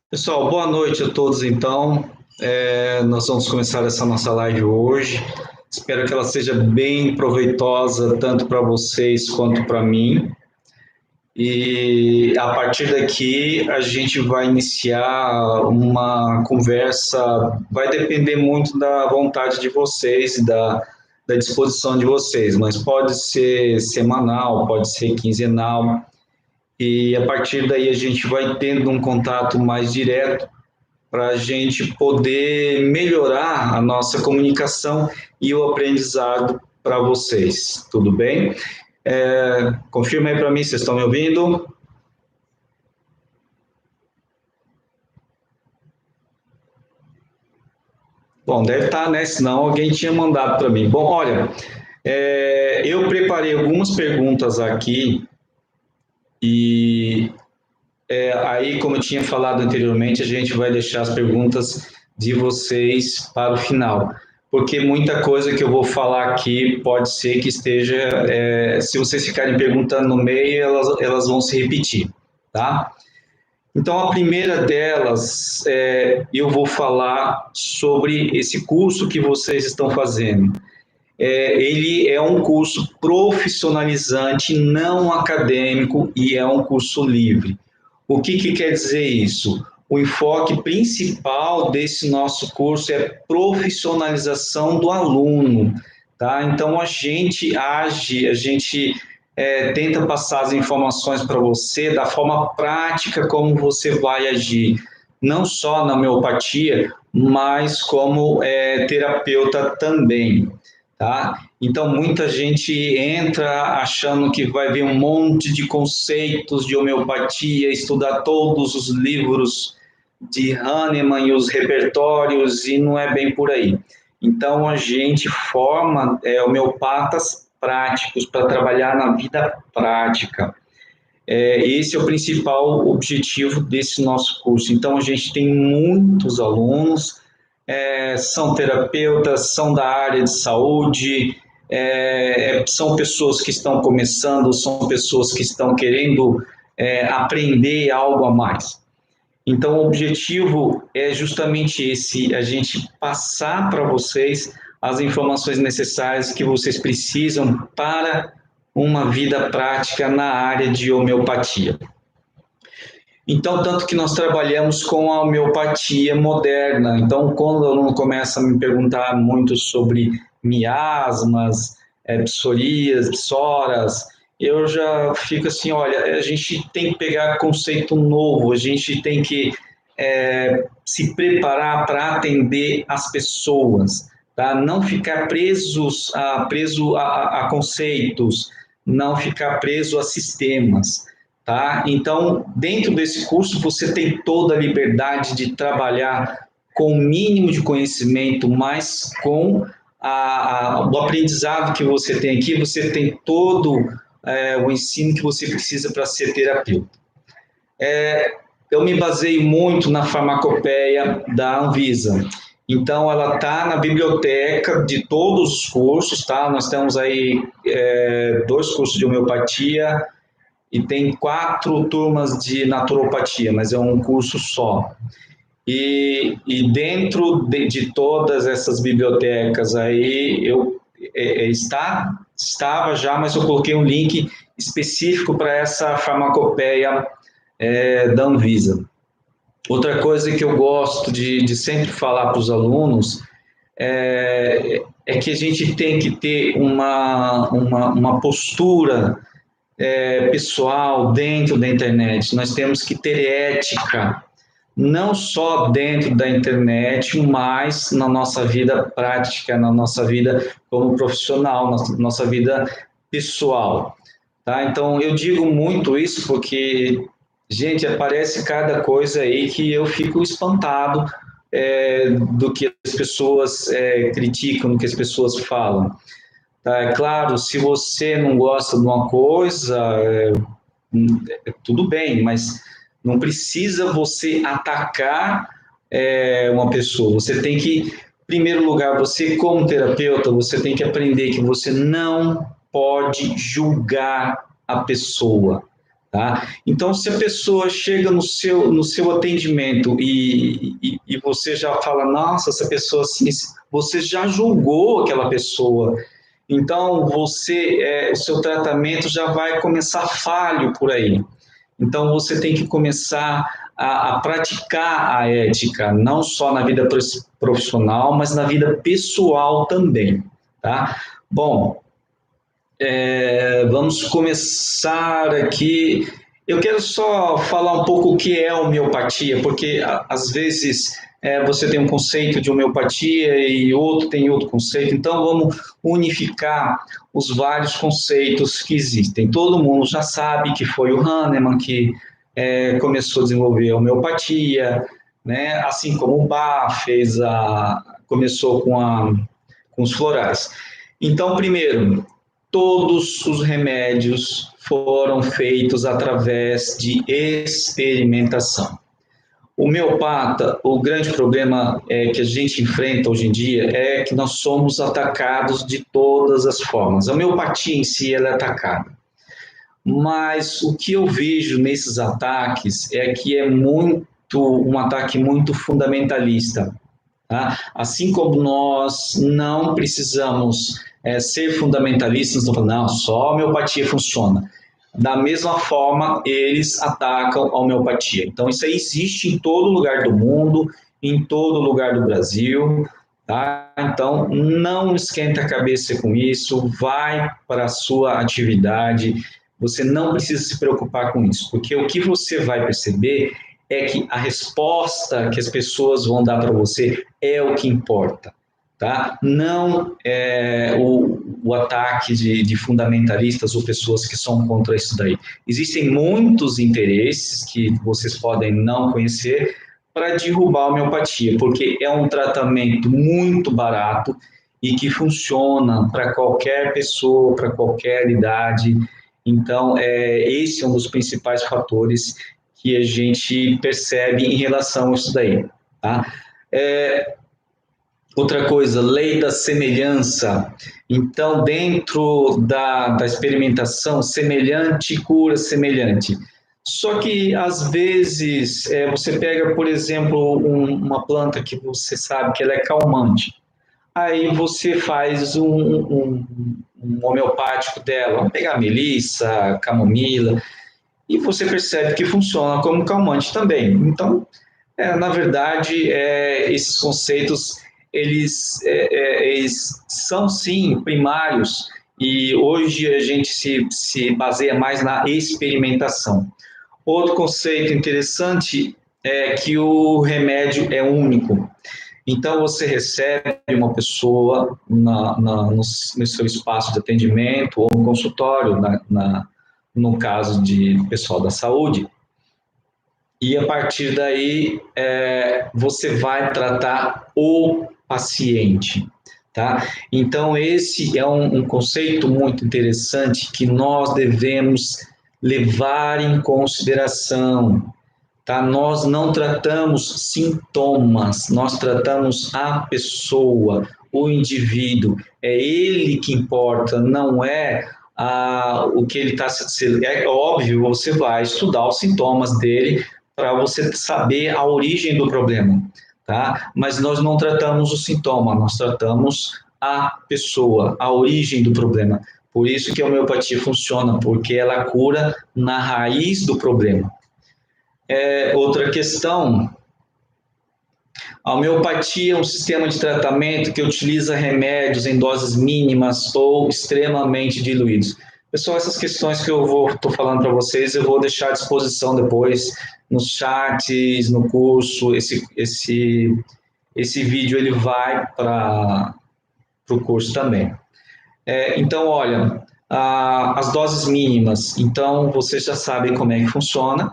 Pessoal, boa noite a todos então. Nós vamos começar essa nossa live hoje. Espero que ela seja bem proveitosa tanto para vocês quanto para mim. E a partir daqui a gente vai iniciar uma conversa, vai depender muito da vontade de vocês, da disposição de vocês, mas pode ser semanal, pode ser quinzenal, e a partir daí a gente vai tendo um contato mais direto para a gente poder melhorar a nossa comunicação e o aprendizado para vocês. Tudo bem? Confirma aí para mim, vocês estão me ouvindo? Bom, deve estar, né? Senão alguém tinha mandado para mim. Bom, olha, eu preparei algumas perguntas aqui e aí, como eu tinha falado anteriormente, a gente vai deixar as perguntas de vocês para o final, porque muita coisa que eu vou falar aqui pode ser que esteja, se vocês ficarem perguntando no meio, elas vão se repetir, tá? Então, a primeira delas, eu vou falar sobre esse curso que vocês estão fazendo. Ele é um curso profissionalizante, não acadêmico e é um curso livre. O que quer dizer isso? O enfoque principal desse nosso curso é profissionalização do aluno, tá? Então a gente age, a gente tenta passar as informações para você da forma prática como você vai agir, não só na homeopatia, mas como terapeuta também. Tá? Então, muita gente entra achando que vai ver um monte de conceitos de homeopatia, estudar todos os livros de Hahnemann e os repertórios, e não é bem por aí. Então, a gente forma homeopatas práticos para trabalhar na vida prática. Esse é o principal objetivo desse nosso curso. Então, a gente tem muitos alunos, são terapeutas, são da área de saúde, são pessoas que estão começando, são pessoas que estão querendo aprender algo a mais. Então, o objetivo é justamente esse, a gente passar para vocês as informações necessárias que vocês precisam para uma vida prática na área de homeopatia. Então, tanto que nós trabalhamos com a homeopatia moderna. Então, quando o aluno começa a me perguntar muito sobre miasmas, psorias, psoras, eu já fico assim, olha, a gente tem que pegar conceito novo, a gente tem que se preparar para atender as pessoas, tá? Não ficar preso a conceitos, não ficar preso a sistemas. Tá? Então, dentro desse curso, você tem toda a liberdade de trabalhar com o mínimo de conhecimento, mas com o aprendizado que você tem aqui, você tem todo o ensino que você precisa para ser terapeuta. Eu me baseio muito na farmacopeia da Anvisa. Então, ela está na biblioteca de todos os cursos, tá? Nós temos aí 2 cursos de homeopatia, e tem 4 turmas de naturopatia, mas é um curso só. E dentro de todas essas bibliotecas aí, estava já, mas eu coloquei um link específico para essa farmacopeia da Anvisa. Outra coisa que eu gosto de sempre falar para os alunos é que a gente tem que ter uma postura pessoal dentro da internet. Nós temos que ter ética, não só dentro da internet, mas na nossa vida prática, na nossa vida como profissional, na nossa vida pessoal. Tá? Então, eu digo muito isso porque, gente, aparece cada coisa aí que eu fico espantado do que as pessoas criticam, do que as pessoas falam. Tá? É claro, se você não gosta de uma coisa, tudo bem, mas não precisa você atacar uma pessoa. Você tem que, em primeiro lugar, você como terapeuta, você tem que aprender que você não pode julgar a pessoa. tá? Então, se a pessoa chega no seu atendimento e você já fala, nossa, essa pessoa assim, você já julgou aquela pessoa, então o seu tratamento já vai começar falho por aí. Então, você tem que começar a praticar a ética, não só na vida profissional, mas na vida pessoal também, tá? Bom, vamos começar aqui. Eu quero só falar um pouco o que é homeopatia, porque às vezes você tem um conceito de homeopatia e outro tem outro conceito, então vamos unificar os vários conceitos que existem. Todo mundo já sabe que foi o Hahnemann que começou a desenvolver a homeopatia, né? Assim como o Bach começou com os florais. Então, primeiro, todos os remédios foram feitos através de experimentação. O homeopata, o grande problema que a gente enfrenta hoje em dia é que nós somos atacados de todas as formas. A homeopatia em si ela é atacada. Mas o que eu vejo nesses ataques é que é um ataque muito fundamentalista. Tá? Assim como nós não precisamos ser fundamentalistas, não, só a homeopatia funciona. Da mesma forma, eles atacam a homeopatia. Então, isso aí existe em todo lugar do mundo, em todo lugar do Brasil. Tá? Então, não esquenta a cabeça com isso, vai para a sua atividade, você não precisa se preocupar com isso, porque o que você vai perceber é que a resposta que as pessoas vão dar para você é o que importa, tá? Não o ataque de fundamentalistas ou pessoas que são contra isso daí. Existem muitos interesses que vocês podem não conhecer para derrubar a homeopatia, porque é um tratamento muito barato e que funciona para qualquer pessoa, para qualquer idade. Então, esse é um dos principais fatores que a gente percebe em relação a isso daí. Tá? Outra coisa, lei da semelhança. Então, dentro da experimentação, semelhante cura semelhante. Só que, às vezes, você pega, por exemplo, uma planta que você sabe que ela é calmante. Aí você faz um homeopático dela. Vamos pegar melissa, camomila, e você percebe que funciona como calmante também. Então, na verdade, esses conceitos, eles são, sim, primários, e hoje a gente se baseia mais na experimentação. Outro conceito interessante é que o remédio é único. Então, você recebe uma pessoa no seu espaço de atendimento ou no consultório, no caso de pessoal da saúde, e a partir daí você vai tratar o paciente, tá? Então, esse é um conceito muito interessante que nós devemos levar em consideração, tá? Nós não tratamos sintomas, nós tratamos a pessoa, o indivíduo, é ele que importa, não é o que ele está. É óbvio, você vai estudar os sintomas dele para você saber a origem do problema, tá? Mas nós não tratamos o sintoma, nós tratamos a pessoa, a origem do problema. Por isso que a homeopatia funciona, porque ela cura na raiz do problema. Outra questão, a homeopatia é um sistema de tratamento que utiliza remédios em doses mínimas ou extremamente diluídos. Pessoal, essas questões que eu estou falando para vocês, eu vou deixar à disposição depois nos chats, no curso. Esse vídeo ele vai para o curso também. Então, olha, as doses mínimas. Então, vocês já sabem como é que funciona.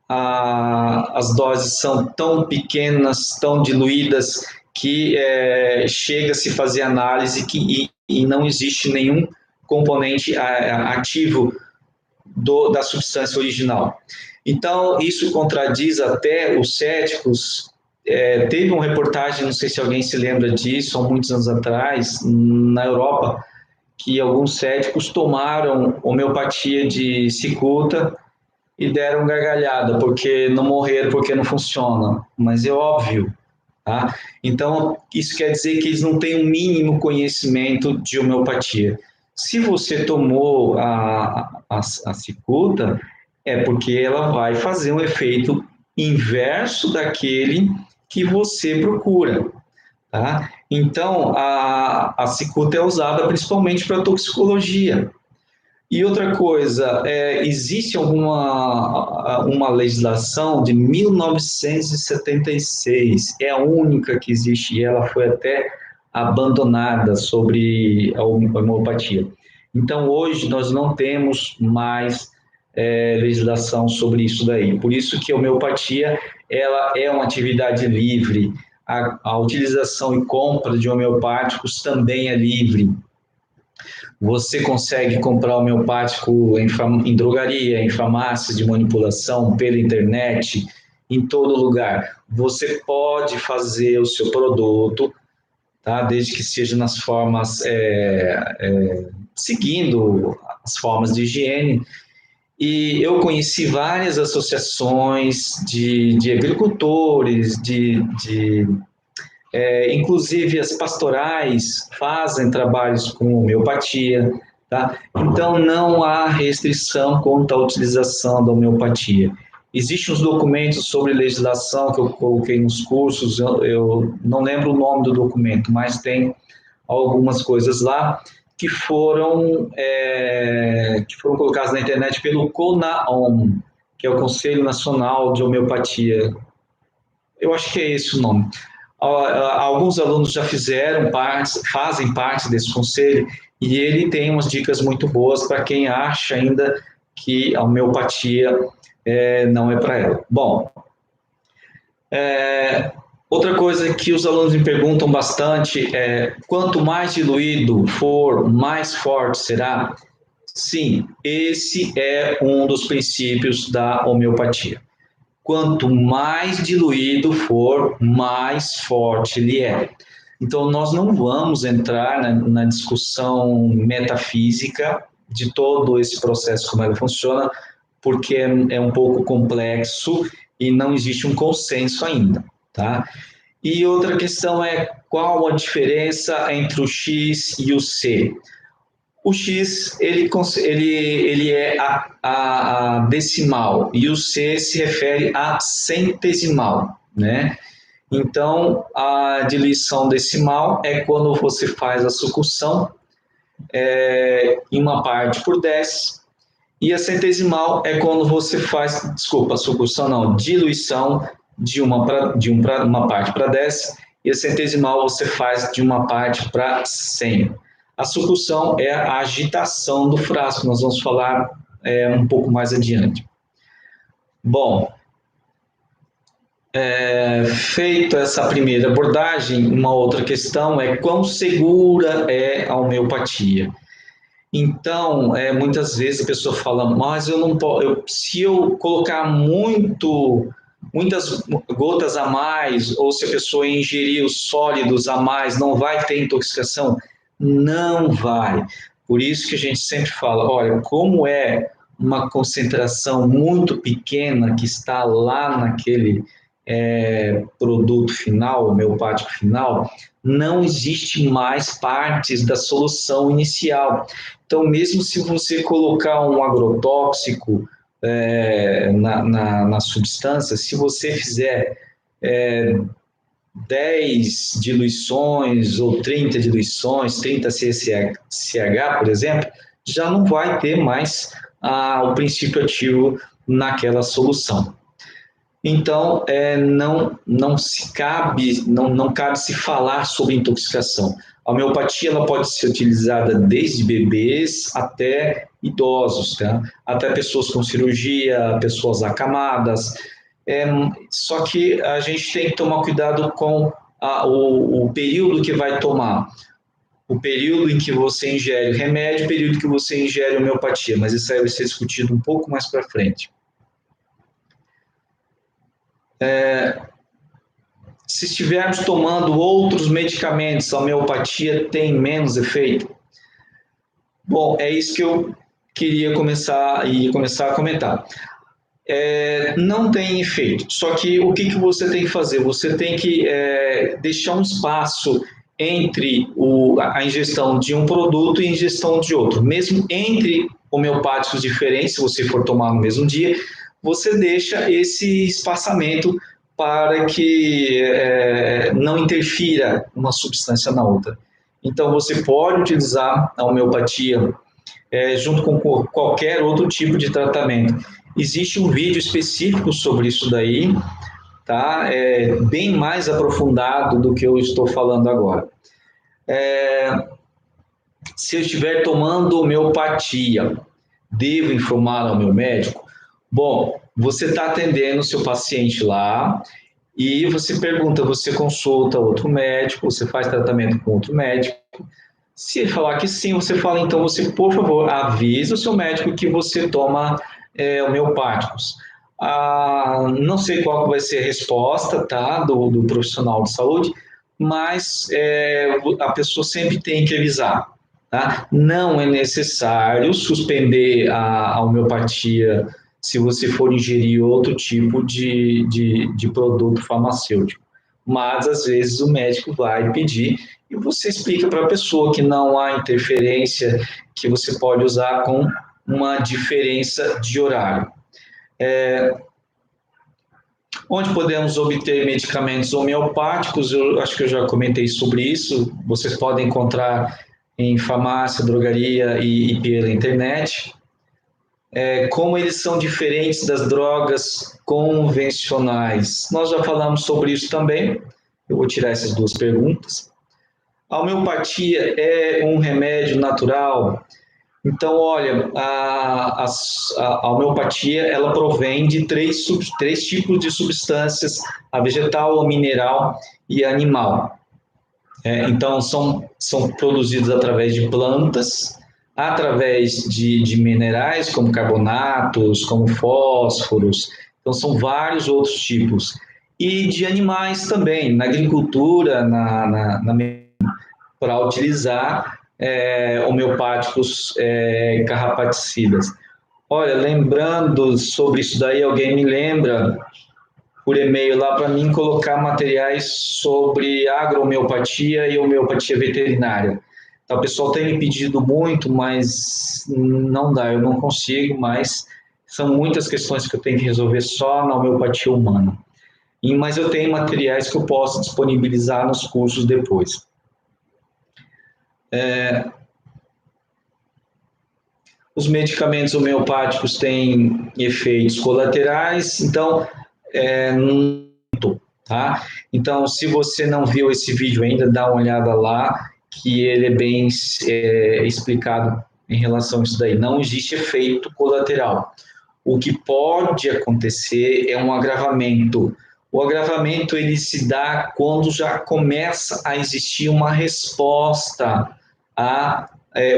As doses são tão pequenas, tão diluídas, que chega a se fazer análise e não existe nenhum componente ativo da substância original. Então, isso contradiz até os céticos. Teve uma reportagem, não sei se alguém se lembra disso, há muitos anos atrás, na Europa, que alguns céticos tomaram homeopatia de cicuta e deram gargalhada, porque não morreram, porque não funciona. Mas é óbvio, tá? Então, isso quer dizer que eles não têm o mínimo conhecimento de homeopatia. Se você tomou a cicuta, é porque ela vai fazer um efeito inverso daquele que você procura, tá? Então, a cicuta é usada principalmente para toxicologia. E outra coisa, existe uma legislação de 1976, é a única que existe, e ela foi até abandonada sobre a homeopatia. Então, hoje, nós não temos mais legislação sobre isso daí. Por isso que a homeopatia ela é uma atividade livre, a utilização e compra de homeopáticos também é livre. Você consegue comprar homeopático em drogaria, em farmácias de manipulação, pela internet, em todo lugar. Você pode fazer o seu produto, tá? Desde que seja nas formas, seguindo as formas de higiene. E eu conheci várias associações de agricultores, inclusive as pastorais fazem trabalhos com homeopatia, tá? Então não há restrição quanto à utilização da homeopatia. Existem os documentos sobre legislação que eu coloquei nos cursos, eu não lembro o nome do documento, mas tem algumas coisas lá que foram colocadas na internet pelo CONAHOM, que é o Conselho Nacional de Homeopatia. Eu acho que é esse o nome. Alguns alunos já fazem parte desse conselho, e ele tem umas dicas muito boas para quem acha ainda que a homeopatia não é para ela. Bom, outra coisa que os alunos me perguntam bastante é: quanto mais diluído for, mais forte será? Sim, esse é um dos princípios da homeopatia. Quanto mais diluído for, mais forte ele é. Então, nós não vamos entrar na discussão metafísica de todo esse processo, como ele funciona, porque é um pouco complexo e não existe um consenso ainda, tá? E outra questão é qual a diferença entre o X e o C. O X ele é a decimal e o C se refere a centesimal, né? Então, a diluição decimal é quando você faz a sucção em uma parte por 10, e a centesimal é quando você faz, desculpa, a sucção não, diluição de uma parte para 10, e a centesimal você faz de uma parte para 100. A sucção é a agitação do frasco, nós vamos falar um pouco mais adiante. Bom, feita essa primeira abordagem, uma outra questão é quão segura é a homeopatia. Então, muitas vezes a pessoa fala, mas eu não posso, se eu colocar muitas gotas a mais, ou se a pessoa ingerir os sólidos a mais, não vai ter intoxicação? Não vai. Por isso que a gente sempre fala, olha, como é uma concentração muito pequena que está lá naquele produto final, homeopático final, não existe mais partes da solução inicial. Então, mesmo se você colocar um agrotóxico na substância, se você fizer 10 diluições ou 30 diluições, 30 CCH, por exemplo, já não vai ter mais o princípio ativo naquela solução. Então, não cabe se falar sobre intoxicação. A homeopatia ela pode ser utilizada desde bebês até idosos, tá? Até pessoas com cirurgia, pessoas acamadas. Só que a gente tem que tomar cuidado com o período que vai tomar. O período em que você ingere o remédio, o período que você ingere a homeopatia. Mas isso aí vai ser discutido um pouco mais para frente. Se estivermos tomando outros medicamentos, a homeopatia tem menos efeito? Bom, é isso que eu queria começar a comentar. Não tem efeito. Só que o que você tem que fazer? Você tem que deixar um espaço entre a ingestão de um produto e a ingestão de outro. Mesmo entre homeopáticos diferentes, se você for tomar no mesmo dia, você deixa esse espaçamento para que não interfira uma substância na outra. Então, você pode utilizar a homeopatia junto com qualquer outro tipo de tratamento. Existe um vídeo específico sobre isso daí, tá? Bem mais aprofundado do que eu estou falando agora. Se eu estiver tomando homeopatia, devo informar ao meu médico? Bom, você está atendendo o seu paciente lá e você pergunta, você consulta outro médico, você faz tratamento com outro médico. Se ele falar que sim, você fala, então você, por favor, avise o seu médico que você toma homeopáticos. Não sei qual vai ser a resposta, tá, do profissional de saúde, mas a pessoa sempre tem que avisar, tá? Não é necessário suspender a homeopatia se você for ingerir outro tipo de produto farmacêutico. Mas, às vezes, o médico vai pedir e você explica para a pessoa que não há interferência, que você pode usar com uma diferença de horário. Onde podemos obter medicamentos homeopáticos? Eu acho que eu já comentei sobre isso. Vocês podem encontrar em farmácia, drogaria e pela internet. Como eles são diferentes das drogas convencionais? Nós já falamos sobre isso também. Eu vou tirar essas duas perguntas. A homeopatia é um remédio natural? Então, olha, a homeopatia ela provém de três tipos de substâncias: a vegetal, a mineral e a animal. Então, são produzidas através de plantas, através de minerais, como carbonatos, como fósforos. Então, são vários outros tipos. E de animais também, na agricultura, para utilizar homeopáticos carrapaticidas. Olha, lembrando sobre isso daí, alguém me lembra por e-mail lá para mim colocar materiais sobre agrohomeopatia e homeopatia veterinária. Então, o pessoal tem me pedido muito, mas não dá, eu não consigo, mas são muitas questões que eu tenho que resolver só na homeopatia humana. Mas eu tenho materiais que eu posso disponibilizar nos cursos depois. Os medicamentos homeopáticos têm efeitos colaterais, então, tá? Então, se você não viu esse vídeo ainda, dá uma olhada lá, que ele é bem explicado em relação a isso daí. Não existe efeito colateral. O que pode acontecer é um agravamento. O agravamento ele se dá quando já começa a existir uma resposta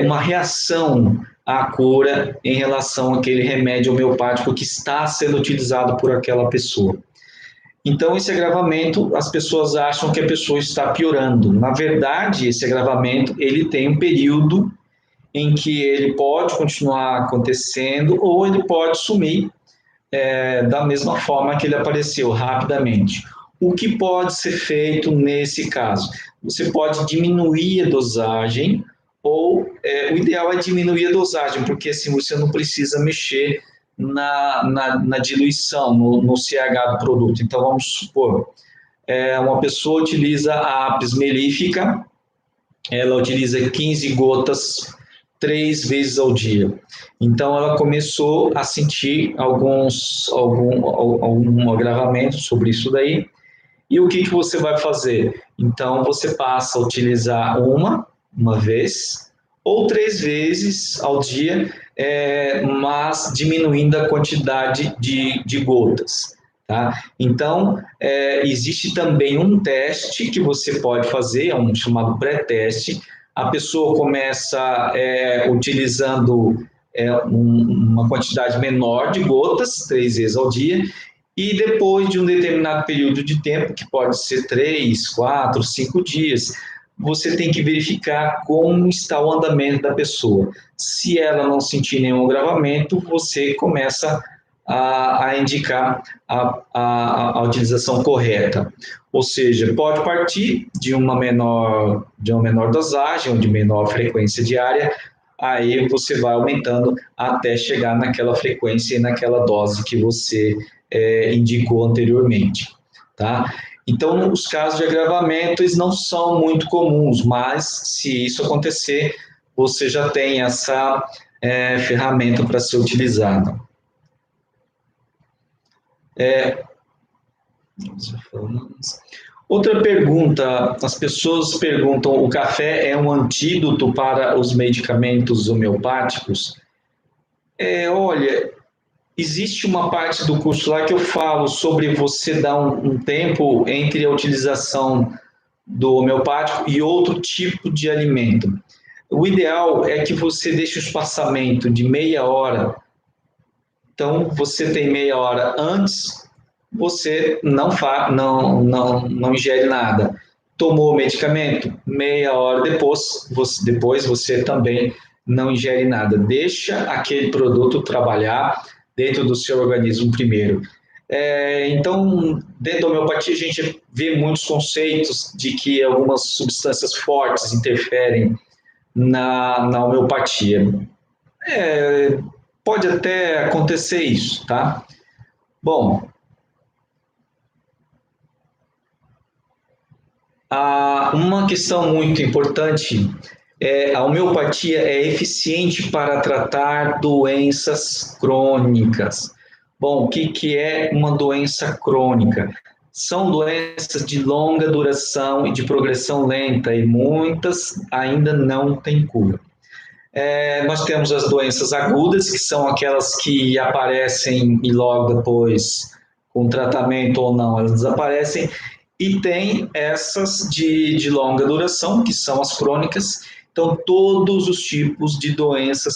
uma reação à cura em relação àquele remédio homeopático que está sendo utilizado por aquela pessoa. Então, esse agravamento, as pessoas acham que a pessoa está piorando. Na verdade, esse agravamento, ele tem um período em que ele pode continuar acontecendo ou ele pode sumir da mesma forma que ele apareceu, rapidamente. O que pode ser feito nesse caso? Você pode diminuir a dosagem, ou o ideal é diminuir a dosagem, porque assim você não precisa mexer na diluição, no CH do produto. Então, vamos supor, uma pessoa utiliza a apis mellífica, ela utiliza 15 gotas 3 vezes ao dia. Então, ela começou a sentir algum agravamento sobre isso daí. E o que você vai fazer? Então, você passa a utilizar uma vez, ou 3 vezes ao dia, mas diminuindo a quantidade de gotas. Tá? Então, existe também um teste que você pode fazer, é um chamado pré-teste. A pessoa começa utilizando uma quantidade menor de gotas, 3 vezes ao dia, e depois de um determinado período de tempo, que pode ser 3, 4, 5 dias, você tem que verificar como está o andamento da pessoa. Se ela não sentir nenhum agravamento, você começa a indicar a utilização correta. Ou seja, pode partir de uma menor dosagem ou de menor frequência diária, aí você vai aumentando até chegar naquela frequência e naquela dose que você indicou anteriormente, tá? Então, os casos de agravamento eles não são muito comuns, mas se isso acontecer, você já tem essa ferramenta para ser utilizada. Outra pergunta, as pessoas perguntam, o café é um antídoto para os medicamentos homeopáticos? Olha, existe uma parte do curso lá que eu falo sobre você dar um tempo entre a utilização do homeopático e outro tipo de alimento. O ideal é que você deixe o espaçamento de meia hora. Então, você tem meia hora antes, você não ingere nada. Tomou o medicamento, meia hora depois você também não ingere nada. Deixa aquele produto trabalhar dentro do seu organismo primeiro. Então, dentro da homeopatia, a gente vê muitos conceitos de que algumas substâncias fortes interferem na homeopatia. Pode até acontecer isso, tá? Bom, uma questão muito importante é a homeopatia é eficiente para tratar doenças crônicas. Bom, o que é uma doença crônica? São doenças de longa duração e de progressão lenta, e muitas ainda não têm cura. Nós temos as doenças agudas, que são aquelas que aparecem e logo depois, com tratamento ou não, elas desaparecem. E tem essas de longa duração, que são as crônicas. Então, todos os tipos de doenças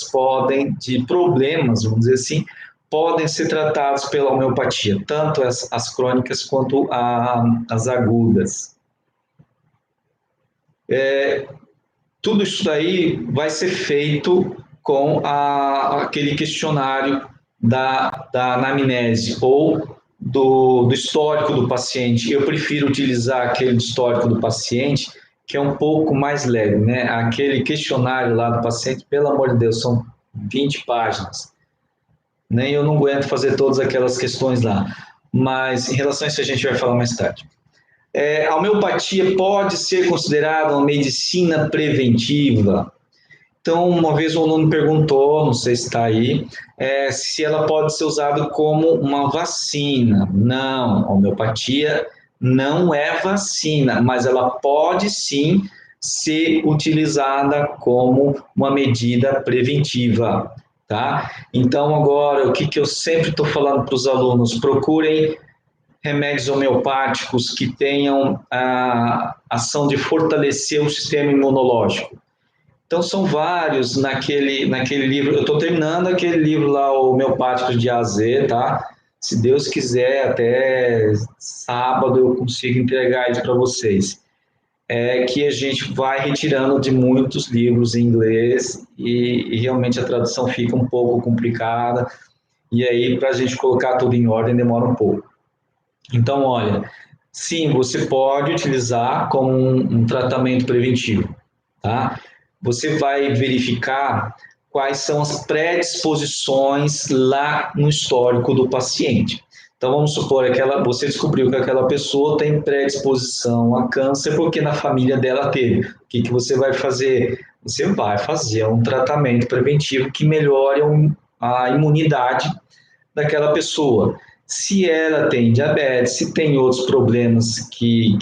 de problemas, vamos dizer assim, podem ser tratados pela homeopatia, tanto as crônicas quanto as agudas. Tudo isso daí vai ser feito com aquele questionário da anamnese ou do histórico do paciente. Eu prefiro utilizar aquele histórico do paciente, que é um pouco mais leve, né? Aquele questionário lá do paciente, pelo amor de Deus, são 20 páginas. Nem eu não aguento fazer todas aquelas questões lá. Mas em relação a isso a gente vai falar mais tarde. A homeopatia pode ser considerada uma medicina preventiva. Então, uma vez um aluno perguntou, não sei se está aí, se ela pode ser usada como uma vacina. Não, a homeopatia não é vacina, mas ela pode sim ser utilizada como uma medida preventiva, tá? Então, agora, o que eu sempre estou falando para os alunos, procurem remédios homeopáticos que tenham a ação de fortalecer o sistema imunológico. Então, são vários naquele livro. Eu estou terminando aquele livro lá, o Homeopático de A a Z, tá? Se Deus quiser, até sábado eu consigo entregar isso para vocês. Que a gente vai retirando de muitos livros em inglês e realmente a tradução fica um pouco complicada. E aí, para a gente colocar tudo em ordem, demora um pouco. Então, olha, sim, você pode utilizar como um tratamento preventivo, tá? Você vai verificar quais são as predisposições lá no histórico do paciente. Então, vamos supor, você descobriu que aquela pessoa tem predisposição a câncer porque na família dela teve. O que você vai fazer? Você vai fazer um tratamento preventivo que melhore a imunidade daquela pessoa. Se ela tem diabetes, se tem outros problemas que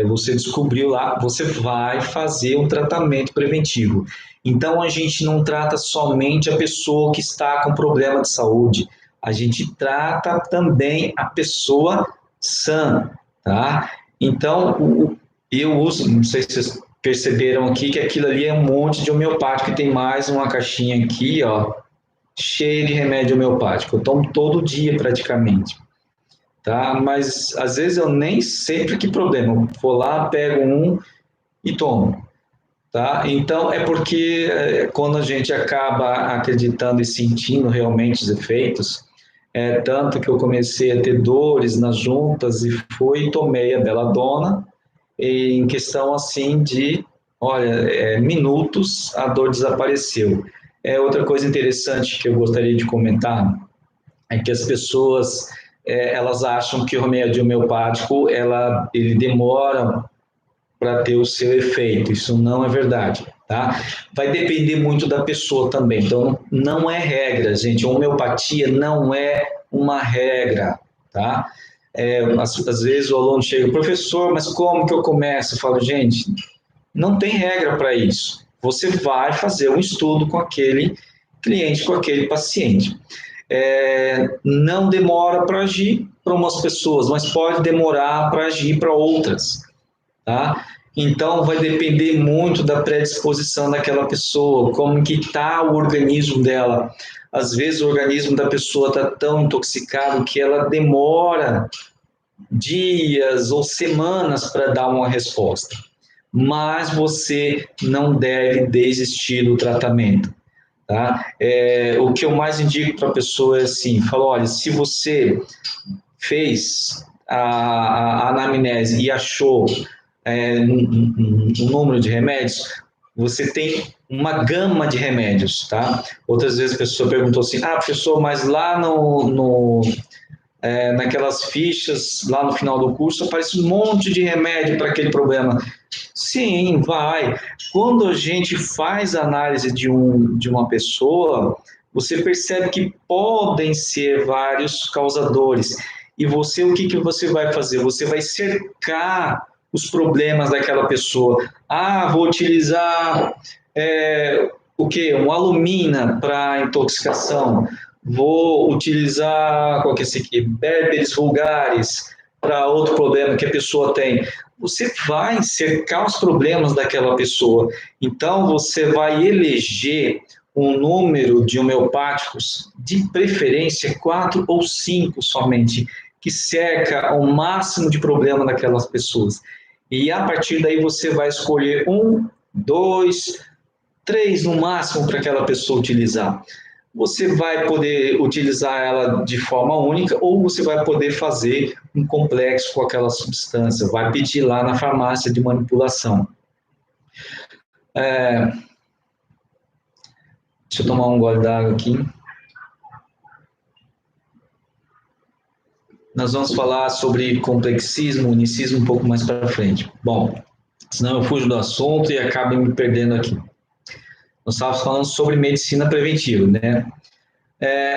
você descobriu lá, você vai fazer um tratamento preventivo. Então, a gente não trata somente a pessoa que está com problema de saúde, a gente trata também a pessoa sã, tá? Então, eu uso, não sei se vocês perceberam aqui, que aquilo ali é um monte de homeopático, e tem mais uma caixinha aqui, ó, cheia de remédio homeopático. Eu tomo todo dia praticamente, tá? Mas às vezes eu nem sei para que problema. Eu vou lá, pego um e tomo. tá? Então, é porque quando a gente acaba acreditando e sentindo realmente os efeitos, tanto que eu comecei a ter dores nas juntas e fui e tomei a Belladonna, e em questão assim de, olha, minutos a dor desapareceu. Outra coisa interessante que eu gostaria de comentar é que as pessoas elas acham que o remédio homeopático ele demora para ter o seu efeito. Isso não é verdade, tá? Vai depender muito da pessoa também. Então, não é regra, gente. A homeopatia não é uma regra, tá? Às vezes o aluno chega, professor, mas como que eu começo? Eu falo, gente, não tem regra para isso. Você vai fazer um estudo com aquele cliente, com aquele paciente. Não demora para agir para umas pessoas, mas pode demorar para agir para outras, tá? Então, vai depender muito da predisposição daquela pessoa, como que está o organismo dela. Às vezes, o organismo da pessoa está tão intoxicado que ela demora dias ou semanas para dar uma resposta. Mas você não deve desistir do tratamento. Tá? O que eu mais indico para a pessoa é assim, falo, olha, se você fez a anamnese e achou um número de remédios, você tem uma gama de remédios, tá? Outras vezes a pessoa perguntou assim, professor, mas lá naquelas fichas, lá no final do curso, aparece um monte de remédio para aquele problema. Sim, vai. Quando a gente faz a análise de uma pessoa, você percebe que podem ser vários causadores. E você, o que você vai fazer? Você vai cercar os problemas daquela pessoa. Vou utilizar o quê? Uma alumina para intoxicação. Vou utilizar, qual que é esse aqui? Berberis vulgaris para outro problema que a pessoa tem. Você vai cercar os problemas daquela pessoa. Então, você vai eleger um número de homeopáticos, de preferência 4 ou 5 somente, que cerca o máximo de problema daquelas pessoas. E a partir daí você vai escolher 1, 2, 3 no máximo para aquela pessoa utilizar. Você vai poder utilizar ela de forma única ou você vai poder fazer um complexo com aquela substância, vai pedir lá na farmácia de manipulação. Deixa eu tomar um gole d'água aqui. Nós vamos falar sobre complexismo, unicismo um pouco mais para frente. Bom, senão eu fujo do assunto e acabo me perdendo aqui. Nós estávamos falando sobre medicina preventiva, né?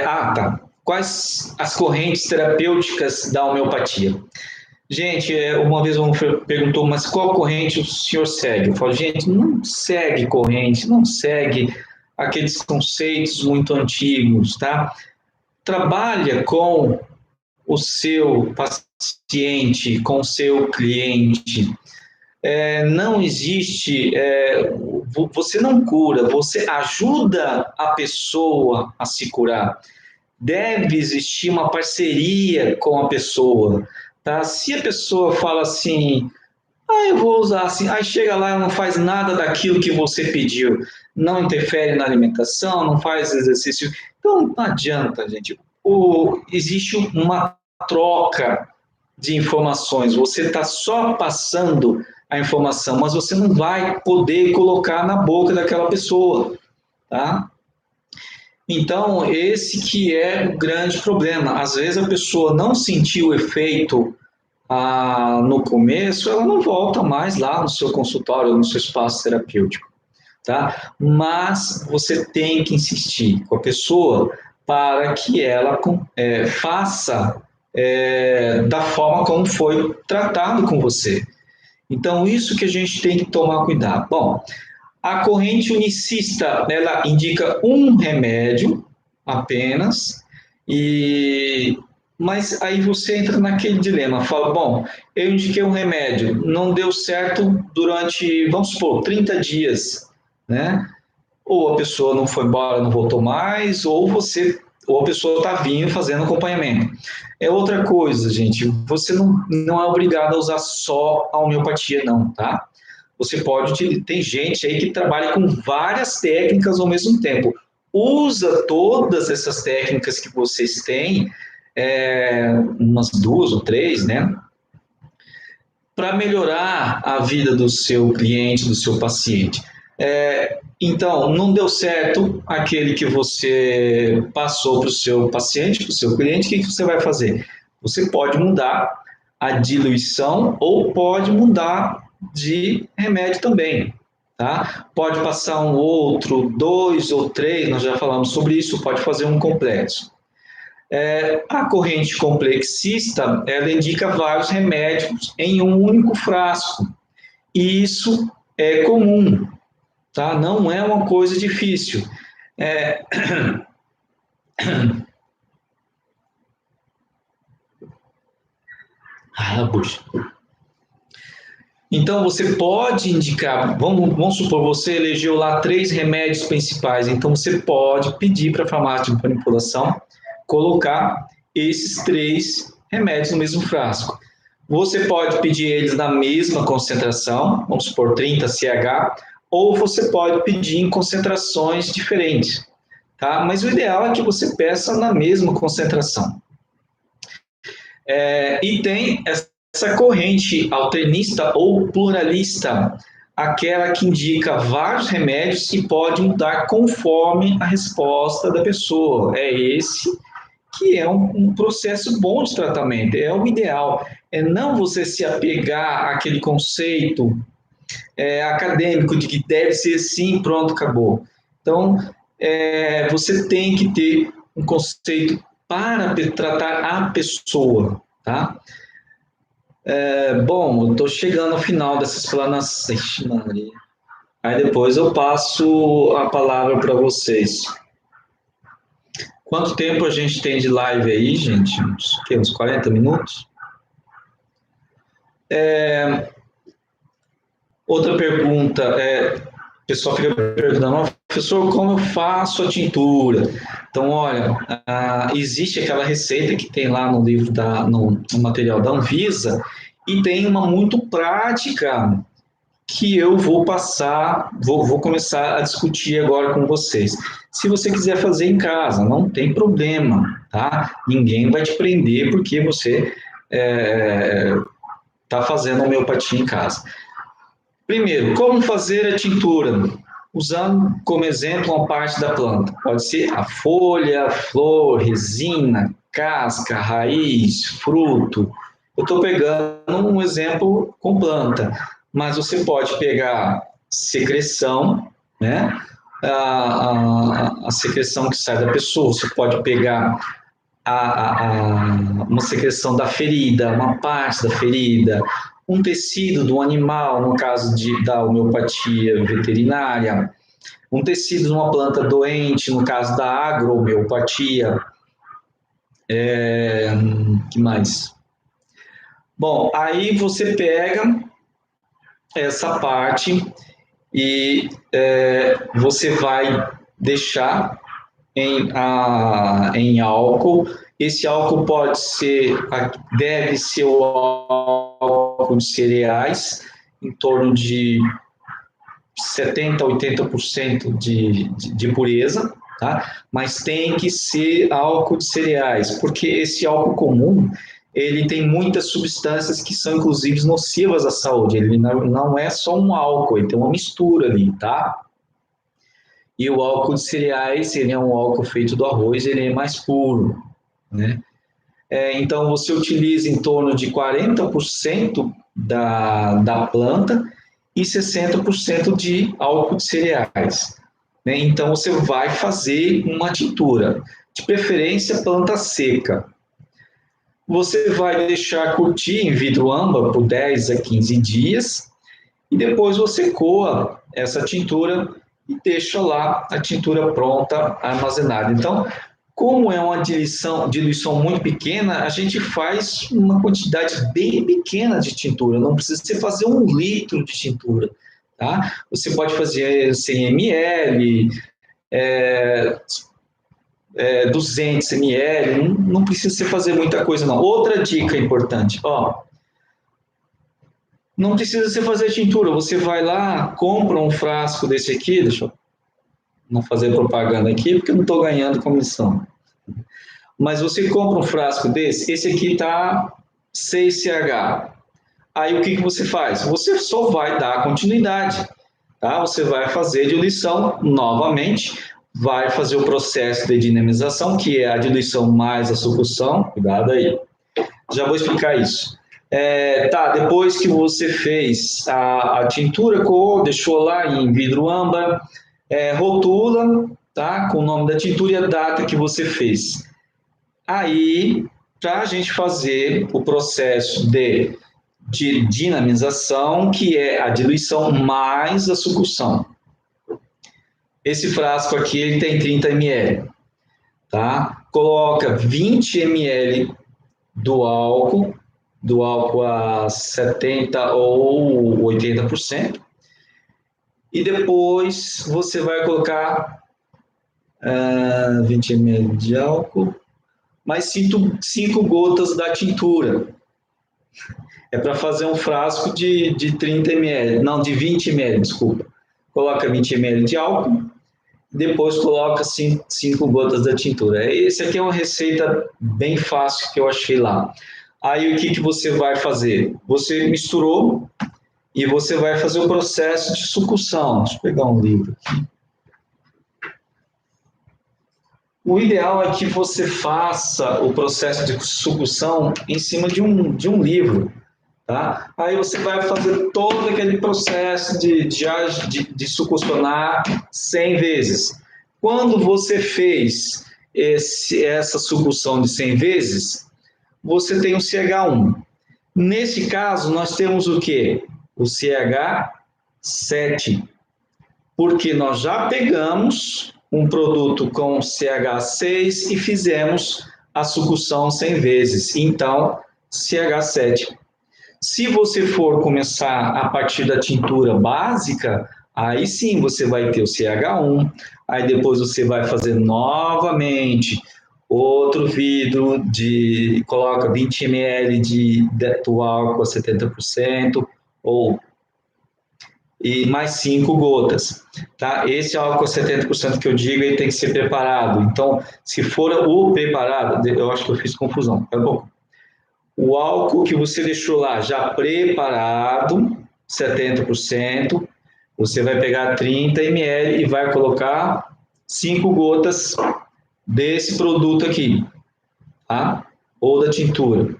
Tá. Quais as correntes terapêuticas da homeopatia? Gente, uma vez um perguntou, mas qual corrente o senhor segue? Eu falo, gente, não segue corrente, não segue aqueles conceitos muito antigos, tá? Trabalha com o seu paciente, com o seu cliente. Não existe, você não cura, você ajuda a pessoa a se curar. Deve existir uma parceria com a pessoa, tá? Se a pessoa fala assim, eu vou usar assim, aí chega lá e não faz nada daquilo que você pediu, não interfere na alimentação, não faz exercício, então não adianta, gente. Existe uma troca de informações, você está só passando a informação, mas você não vai poder colocar na boca daquela pessoa, tá? Então, esse que é o grande problema. Às vezes a pessoa não sentiu o efeito no começo, ela não volta mais lá no seu consultório, no seu espaço terapêutico, tá? Mas você tem que insistir com a pessoa para que ela faça da forma como foi tratado com você. Então, isso que a gente tem que tomar cuidado. Bom, a corrente unicista, ela indica um remédio apenas, mas aí você entra naquele dilema, fala, bom, eu indiquei um remédio, não deu certo durante, vamos supor, 30 dias, né? Ou a pessoa não foi embora, não voltou mais, ou a pessoa está vindo fazendo acompanhamento. É outra coisa, gente, você não é obrigado a usar só a homeopatia, não, tá? tem gente aí que trabalha com várias técnicas ao mesmo tempo. Usa todas essas técnicas que vocês têm, umas 2 ou 3, né? Para melhorar a vida do seu cliente, do seu paciente. Então, não deu certo aquele que você passou para o seu paciente, para o seu cliente, o que você vai fazer? Você pode mudar a diluição ou pode mudar de remédio também. Tá? Pode passar um outro, 2 ou 3, nós já falamos sobre isso, pode fazer um complexo. A corrente complexista, ela indica vários remédios em um único frasco. E isso é comum, tá? Não é uma coisa difícil. Puxa. Então, você pode indicar, vamos supor, você elegeu lá 3 remédios principais, então você pode pedir para a farmácia de manipulação colocar esses 3 remédios no mesmo frasco. Você pode pedir eles na mesma concentração, vamos supor 30 CH, ou você pode pedir em concentrações diferentes, tá? Mas o ideal é que você peça na mesma concentração. E tem essa corrente alternista ou pluralista, aquela que indica vários remédios e pode mudar conforme a resposta da pessoa. É esse que é um processo bom de tratamento, é o ideal. É não você se apegar àquele conceito acadêmico de que deve ser assim, pronto, acabou. Então, você tem que ter um conceito para tratar a pessoa, tá? Bom, eu estou chegando ao final dessa explanação. Aí depois eu passo a palavra para vocês. Quanto tempo a gente tem de live aí, gente? Uns 40 minutos? Outra pergunta, o pessoal fica perguntando, professor, como eu faço a tintura? Então, olha, existe aquela receita que tem lá no livro, no material da Anvisa, e tem uma muito prática que eu vou passar, vou começar a discutir agora com vocês. Se você quiser fazer em casa, não tem problema, tá? Ninguém vai te prender porque você está fazendo homeopatia em casa. Primeiro, como fazer a tintura? Usando como exemplo uma parte da planta. Pode ser a folha, flor, resina, casca, raiz, fruto. Eu estou pegando um exemplo com planta, mas você pode pegar secreção, né? A secreção que sai da pessoa, você pode pegar uma secreção da ferida, uma parte da ferida, um tecido do animal, no caso da homeopatia veterinária, um tecido de uma planta doente, no caso da agrohomeopatia. Que mais? Bom, aí você pega essa parte e você vai deixar em álcool. Esse álcool deve ser o álcool de cereais, em torno de 70% a 80% de pureza, tá? Mas tem que ser álcool de cereais, porque esse álcool comum, ele tem muitas substâncias que são, inclusive, nocivas à saúde. Ele não é só um álcool, ele tem uma mistura ali, tá? E o álcool de cereais, ele é um álcool feito do arroz, ele é mais puro, né? Então, você utiliza em torno de 40% da planta e 60% de álcool de cereais, né? Então, você vai fazer uma tintura, de preferência planta seca. Você vai deixar curtir em vidro âmbar por 10 a 15 dias e depois você coa essa tintura e deixa lá a tintura pronta, armazenada. Então, como é uma diluição muito pequena, a gente faz uma quantidade bem pequena de tintura, não precisa você fazer 1 litro de tintura, tá? Você pode fazer 100 ml, 200 ml, não precisa você fazer muita coisa não. Outra dica importante, Não precisa você fazer tintura, você vai lá, compra um frasco desse aqui, deixa eu não fazer propaganda aqui, porque eu não estou ganhando comissão. Mas você compra um frasco desse, esse aqui está 6CH. Aí o que você faz? Você só vai dar continuidade, tá? Você vai fazer diluição novamente, vai fazer o processo de dinamização, que é a diluição mais a sucção, cuidado aí. Já vou explicar isso. Depois que você fez a tintura, deixou lá em vidro âmbar, rotula, tá? Com o nome da tintura e a data que você fez. Aí, para a gente fazer o processo de dinamização, que é a diluição mais a sucção. Esse frasco aqui ele tem 30 ml, tá? Coloca 20 ml do álcool a 70 ou 80%, e depois você vai colocar 20 ml de álcool, mais 5 gotas da tintura. É para fazer um frasco de 30 ml, não, de 20 ml, desculpa. Coloca 20 ml de álcool, depois coloca 5 gotas da tintura. Esse aqui é uma receita bem fácil que eu achei lá. Aí o que você vai fazer? Você misturou e você vai fazer o processo de sucção. Deixa eu pegar um livro aqui. O ideal é que você faça o processo de sucção em cima de um livro. Tá? Aí você vai fazer todo aquele processo de succionar 100 vezes. Quando você fez essa sucção de 100 vezes, você tem o CH1. Nesse caso, nós temos o quê? O CH7, porque nós já pegamos um produto com CH6 e fizemos a sucção 100 vezes. Então, CH7. Se você for começar a partir da tintura básica, aí sim você vai ter o CH1, aí depois você vai fazer novamente outro vidro, coloca 20 ml do álcool a 70%, e mais 5 gotas. Tá? Esse álcool a 70% que eu digo, ele tem que ser preparado. Então, se for o preparado, eu acho que eu fiz confusão. Tá bom? O álcool que você deixou lá já preparado, 70%, você vai pegar 30 ml e vai colocar 5 gotas desse produto aqui, tá? Ou da tintura.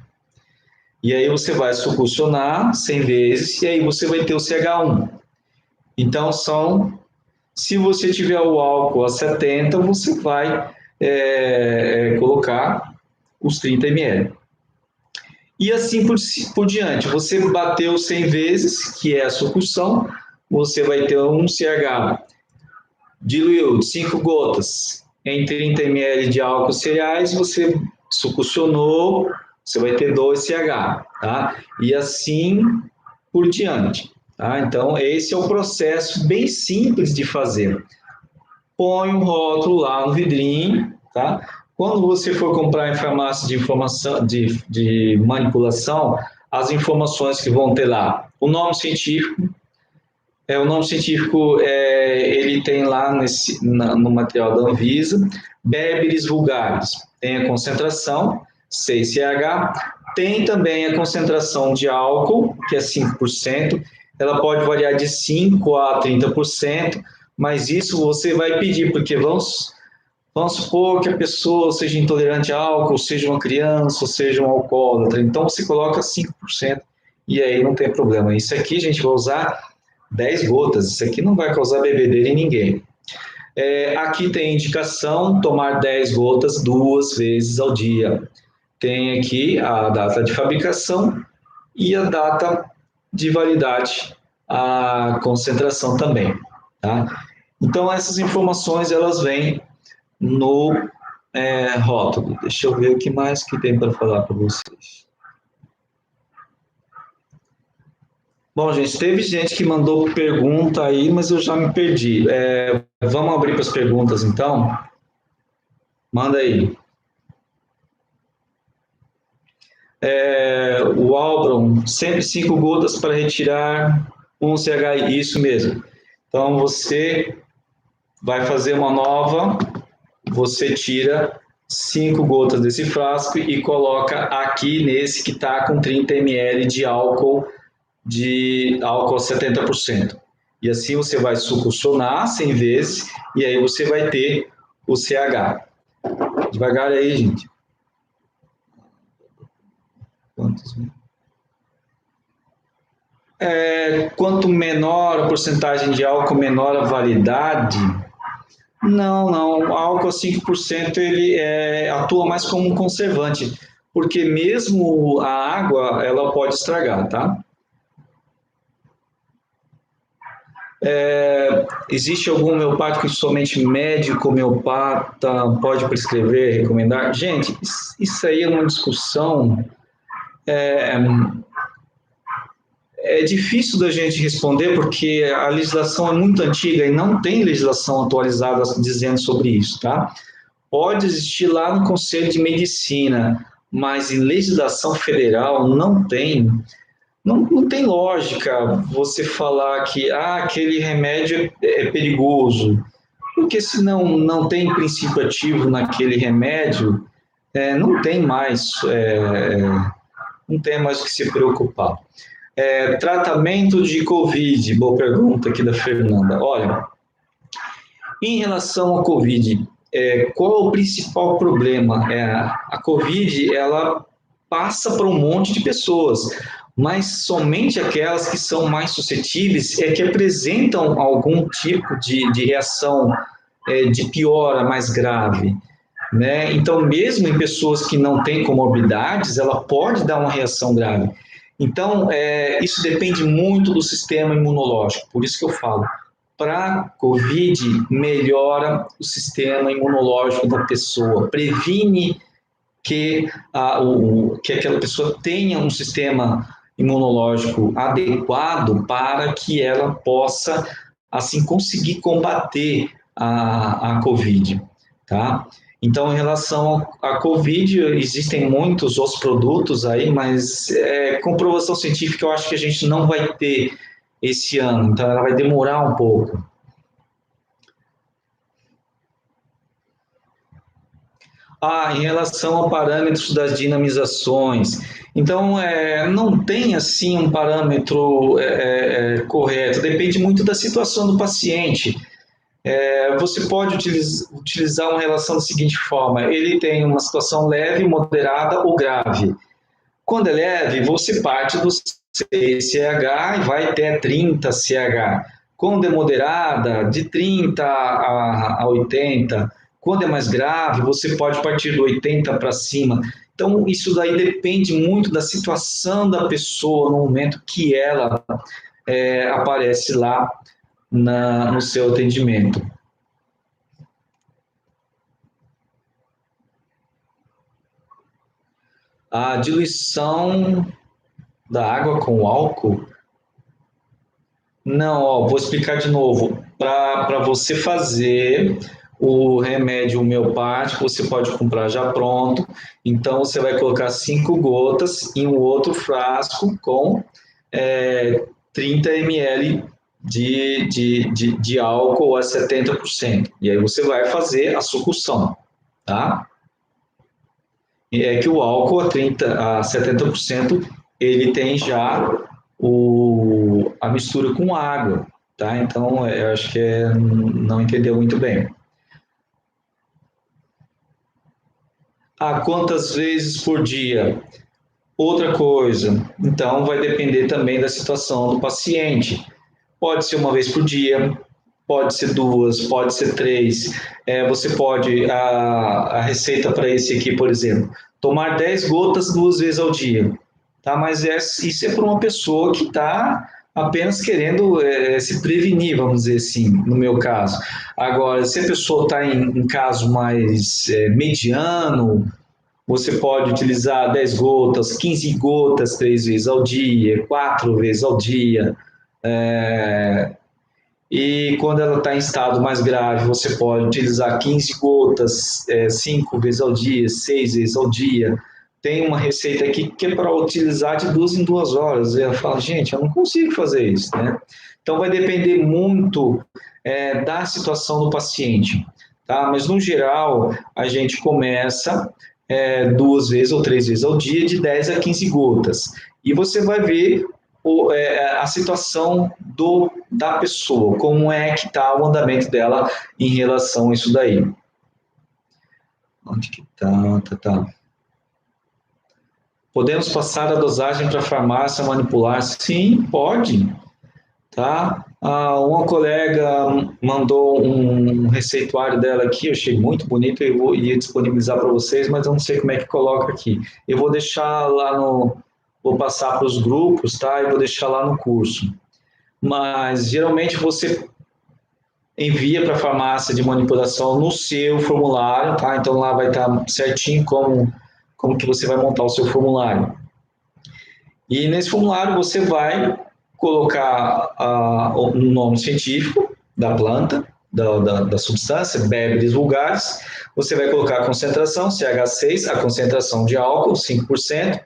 E aí você vai succionar 100 vezes e aí você vai ter o CH1. Então, se você tiver o álcool a 70, você vai colocar os 30 ml. E assim por diante. Você bateu 100 vezes, que é a sucção, você vai ter um CH. Diluiu 5 gotas em 30 ml de álcool cereais, você succionou, você vai ter 2 CH. Tá? E assim por diante. Tá? Então, esse é um processo bem simples de fazer. Põe um rótulo lá no vidrinho, tá? Quando você for comprar em farmácia de informação de manipulação, as informações que vão ter lá, o nome científico, ele tem lá no material da Anvisa, Berberis vulgaris, tem a concentração, 6CH, tem também a concentração de álcool, que é 5%, ela pode variar de 5% a 30%, mas isso você vai pedir, porque vamos supor que a pessoa seja intolerante a álcool, seja uma criança, ou seja um alcoólatra, então você coloca 5% e aí não tem problema. Isso aqui a gente vai usar 10 gotas, isso aqui não vai causar bebedeira em ninguém. Aqui tem indicação, tomar 10 gotas 2 vezes ao dia. Tem aqui a data de fabricação e a data de validade, a concentração também. Tá? Então, essas informações, elas vêm no rótulo. Deixa eu ver o que mais que tem para falar para vocês. Bom, gente, teve gente que mandou pergunta aí, mas eu já me perdi. Vamos abrir para as perguntas, então? Manda aí. O Albron, sempre 5 gotas para retirar 1 CH, isso mesmo. Então, você vai fazer uma nova, você tira 5 gotas desse frasco e coloca aqui nesse que está com 30 ml de álcool a 70%. E assim você vai succionar 100 vezes e aí você vai ter o CH. Devagar aí, gente. Quanto menor a porcentagem de álcool, menor a validade. Não, não. O álcool a 5% ele atua mais como um conservante, porque mesmo a água ela pode estragar, tá? Existe algum homeopático que somente médico homeopata pode prescrever, recomendar? Gente, isso aí é uma discussão. É difícil da gente responder porque a legislação é muito antiga e não tem legislação atualizada dizendo sobre isso, tá? Pode existir lá no Conselho de Medicina, mas em legislação federal não tem. Não tem lógica você falar que aquele remédio é perigoso, porque se não tem princípio ativo naquele remédio, não tem mais o que se preocupar. Tratamento de Covid, boa pergunta aqui da Fernanda. Olha, em relação à Covid, qual é o principal problema? A Covid, ela passa para um monte de pessoas, mas somente aquelas que são mais suscetíveis que apresentam algum tipo de reação de piora mais grave. Né? Então, mesmo em pessoas que não têm comorbidades, ela pode dar uma reação grave. Então, isso depende muito do sistema imunológico. Por isso que eu falo, para COVID, melhora o sistema imunológico da pessoa, previne que aquela pessoa tenha um sistema imunológico adequado para que ela possa, assim, conseguir combater a COVID, tá? Então, em relação à COVID, existem muitos outros produtos aí, mas comprovação científica eu acho que a gente não vai ter esse ano, então ela vai demorar um pouco. Em relação a parâmetros das dinamizações, então não tem assim um parâmetro correto, depende muito da situação do paciente. Você pode utilizar uma relação da seguinte forma: ele tem uma situação leve, moderada ou grave. Quando é leve, você parte do CH e vai até 30 CH. Quando é moderada, de 30 a 80. Quando é mais grave, você pode partir do 80 para cima. Então, isso daí depende muito da situação da pessoa no momento que ela aparece lá no seu atendimento. A diluição da água com álcool? Não, vou explicar de novo. Para você fazer o remédio homeopático, você pode comprar já pronto. Então, você vai colocar 5 gotas em um outro frasco com 30 ml de álcool a 70%. E aí você vai fazer a sucção, tá? E que o álcool a 70%, ele tem já a mistura com água, tá? Então, eu acho que não entendeu muito bem. Quantas vezes por dia? Outra coisa, então vai depender também da situação do paciente. Pode ser uma vez por dia, pode ser 2, pode ser 3. Você pode, a receita para esse aqui, por exemplo, tomar 10 gotas 2 vezes ao dia. Tá? Mas isso é para uma pessoa que está apenas querendo se prevenir, vamos dizer assim, no meu caso. Agora, se a pessoa está em caso mais mediano, você pode utilizar 10 gotas, 15 gotas 3 vezes ao dia, 4 vezes ao dia. E quando ela está em estado mais grave, você pode utilizar 15 gotas 5 vezes ao dia, 6 vezes ao dia. tem uma receita aqui que é para utilizar de 2 em 2 horas. Eu falo, gente, eu não consigo fazer isso, né? Então, vai depender muito da situação do paciente, tá? Mas, no geral, a gente começa 2 vezes ou 3 vezes ao dia, de 10 a 15 gotas. E você vai ver a situação da pessoa, como é que está o andamento dela em relação a isso daí. Onde que tá. Podemos passar a dosagem para a farmácia manipular? Sim, pode, tá? Uma colega mandou um receituário dela aqui, eu achei muito bonito, eu ia disponibilizar para vocês, mas eu não sei como é que coloca aqui. Eu vou deixar lá vou passar para os grupos, tá? E vou deixar lá no curso. Mas, geralmente, você envia para a farmácia de manipulação no seu formulário, tá? Então, lá vai estar certinho como que você vai montar o seu formulário. E nesse formulário você vai colocar o nome científico da planta, da substância, bebes vulgares, você vai colocar a concentração, CH6, a concentração de álcool, 5%.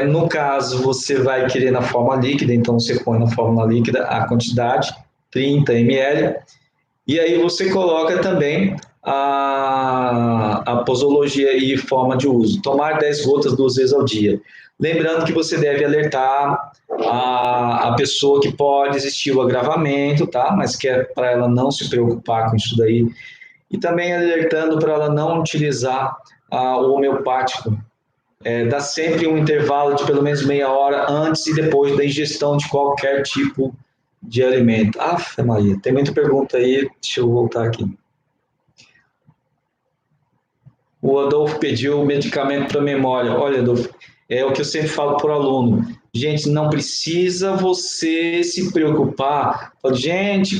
No caso, você vai querer na forma líquida, então você põe na forma líquida a quantidade, 30 ml, e aí você coloca também a posologia e forma de uso. Tomar 10 gotas 2 vezes ao dia. Lembrando que você deve alertar a pessoa que pode existir o agravamento, tá? Mas que é para ela não se preocupar com isso daí. E também alertando para ela não utilizar o homeopático. Dá sempre um intervalo de pelo menos meia hora antes e depois da ingestão de qualquer tipo de alimento. Aff, Maria, tem muita pergunta aí, deixa eu voltar aqui. O Adolfo pediu medicamento para memória. Olha, Adolfo, é o que eu sempre falo para o aluno. Gente, não precisa você se preocupar. Gente,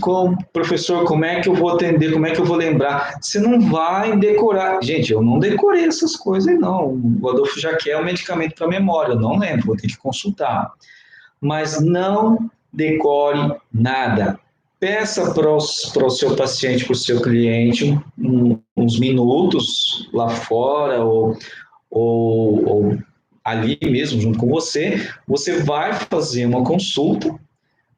professor, como é que eu vou atender? Como é que eu vou lembrar? Você não vai decorar. Gente, eu não decorei essas coisas, não. O Adolfo já quer o medicamento para memória. Eu não lembro, vou ter que consultar. Mas não decore nada. Peça para o seu paciente, para o seu cliente, uns minutos lá fora ou ali mesmo, junto com você. Você vai fazer uma consulta,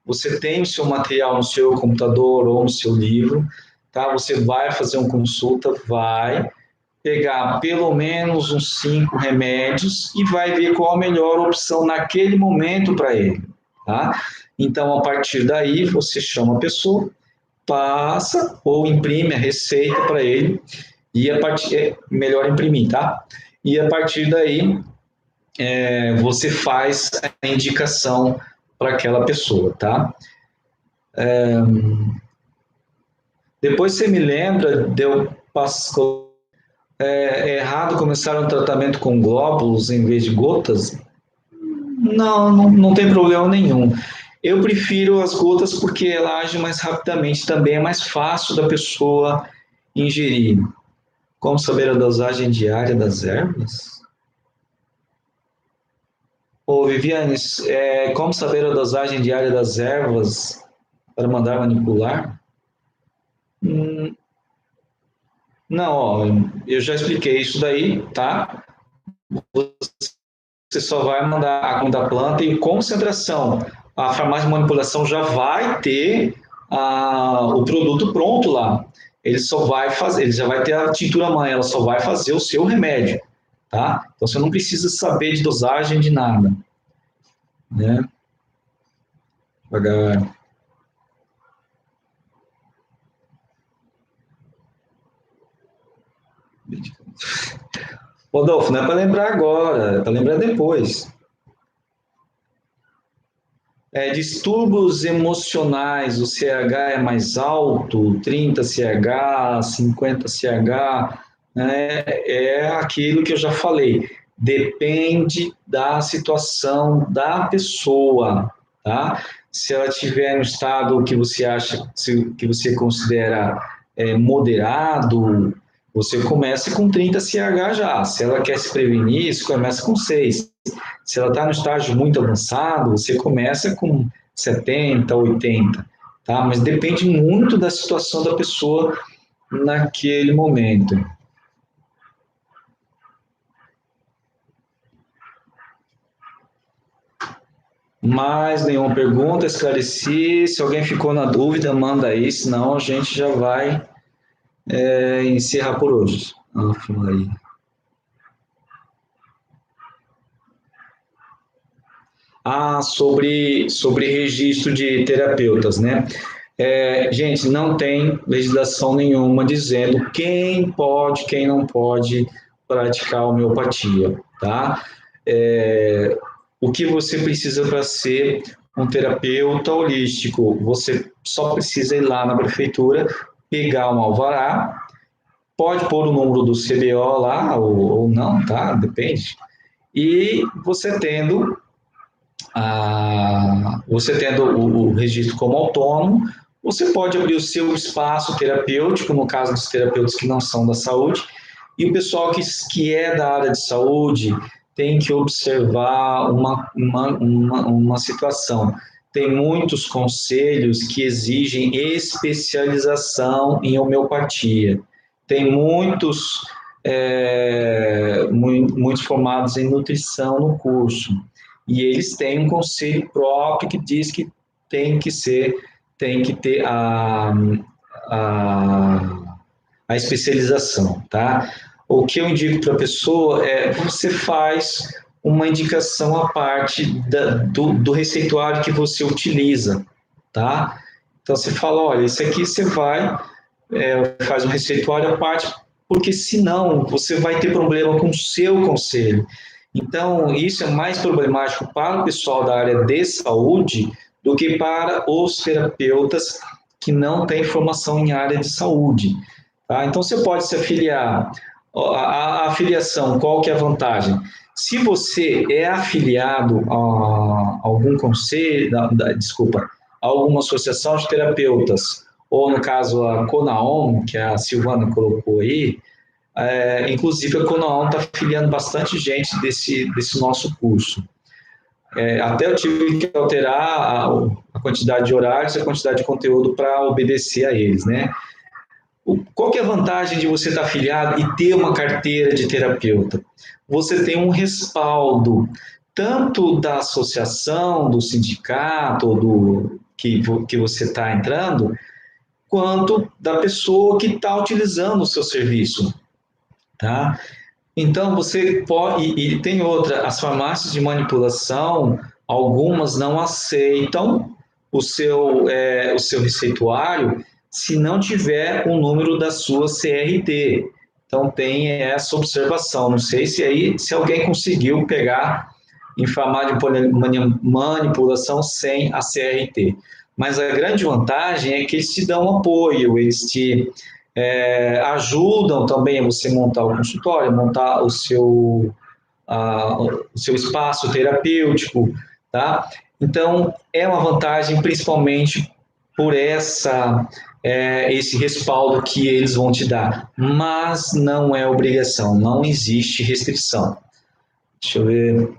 você tem o seu material no seu computador ou no seu livro, tá? Você vai fazer uma consulta, vai pegar pelo menos uns 5 remédios e vai ver qual a melhor opção naquele momento para ele, tá? Então, a partir daí, você chama a pessoa, passa ou imprime a receita para ele, e a partir, melhor imprimir, tá? E a partir daí, você faz a indicação para aquela pessoa, tá? Depois você me lembra de eu errado começar um tratamento com glóbulos em vez de gotas? Não tem problema nenhum. Eu prefiro as gotas porque ela age mais rapidamente, também é mais fácil da pessoa ingerir. Como saber a dosagem diária das ervas? Ô, Viviane, como saber a dosagem diária das ervas para mandar manipular? Não, ó, eu já expliquei isso daí, tá? Você só vai mandar a da planta e concentração. A farmácia de manipulação já vai ter o produto pronto lá. Ele só vai fazer, ele já vai ter a tintura mãe, ela só vai fazer o seu remédio, tá? Então você não precisa saber de dosagem de nada, né? Devagar. Rodolfo, não é para lembrar agora, é para lembrar depois. Distúrbios emocionais, o CH é mais alto, 30 CH, 50 CH, né? É aquilo que eu já falei, depende da situação da pessoa, tá? Se ela estiver no estado que você acha, que você considera moderado, você começa com 30 CH já. Se ela quer se prevenir, você começa com 6. Se ela está no estágio muito avançado, você começa com 70, 80, tá? Mas depende muito da situação da pessoa naquele momento. Mais nenhuma pergunta, esclareci. Se alguém ficou na dúvida, manda aí, senão a gente já vai encerrar por hoje. Maria. Sobre registro de terapeutas, né? Gente, não tem legislação nenhuma dizendo quem pode, quem não pode praticar homeopatia, tá? O que você precisa para ser um terapeuta holístico? Você só precisa ir lá na prefeitura, pegar um alvará, pode pôr o número do CBO lá ou não, tá? Depende. E você tendo o registro como autônomo, você pode abrir o seu espaço terapêutico, no caso dos terapeutas que não são da saúde, e o pessoal que é da área de saúde tem que observar uma situação. Tem muitos conselhos que exigem especialização em homeopatia. Tem muitos formados em nutrição no curso. E eles têm um conselho próprio que diz que tem que ter a especialização, tá? O que eu indico para a pessoa você faz uma indicação à parte do receituário que você utiliza, tá? Então você fala, olha, isso aqui você faz um receituário à parte, porque senão você vai ter problema com o seu conselho. Então, isso é mais problemático para o pessoal da área de saúde do que para os terapeutas que não têm formação em área de saúde. Tá? Então, você pode se afiliar. A afiliação, qual que é a vantagem? Se você é afiliado a algum conselho, desculpa, a alguma associação de terapeutas, ou no caso a CONAOM, que a Silvana colocou aí, inclusive a CONAOM está afiliando bastante gente desse nosso curso. Até eu tive que alterar a quantidade de horários e a quantidade de conteúdo para obedecer a eles, né? Qual que é a vantagem de você estar afiliado e ter uma carteira de terapeuta? Você tem um respaldo, tanto da associação, do sindicato, que você está entrando, quanto da pessoa que está utilizando o seu serviço, tá? Então, você pode, e tem outra, as farmácias de manipulação, algumas não aceitam o seu receituário se não tiver o número da sua CRT. Então, tem essa observação. Não sei se alguém conseguiu pegar em farmácia de manipulação sem a CRT. Mas a grande vantagem é que eles te dão apoio, eles te ajudam também a você montar o consultório, montar o seu espaço terapêutico, tá? Então, é uma vantagem principalmente por esse respaldo que eles vão te dar, mas não é obrigação, não existe restrição. Deixa eu ver.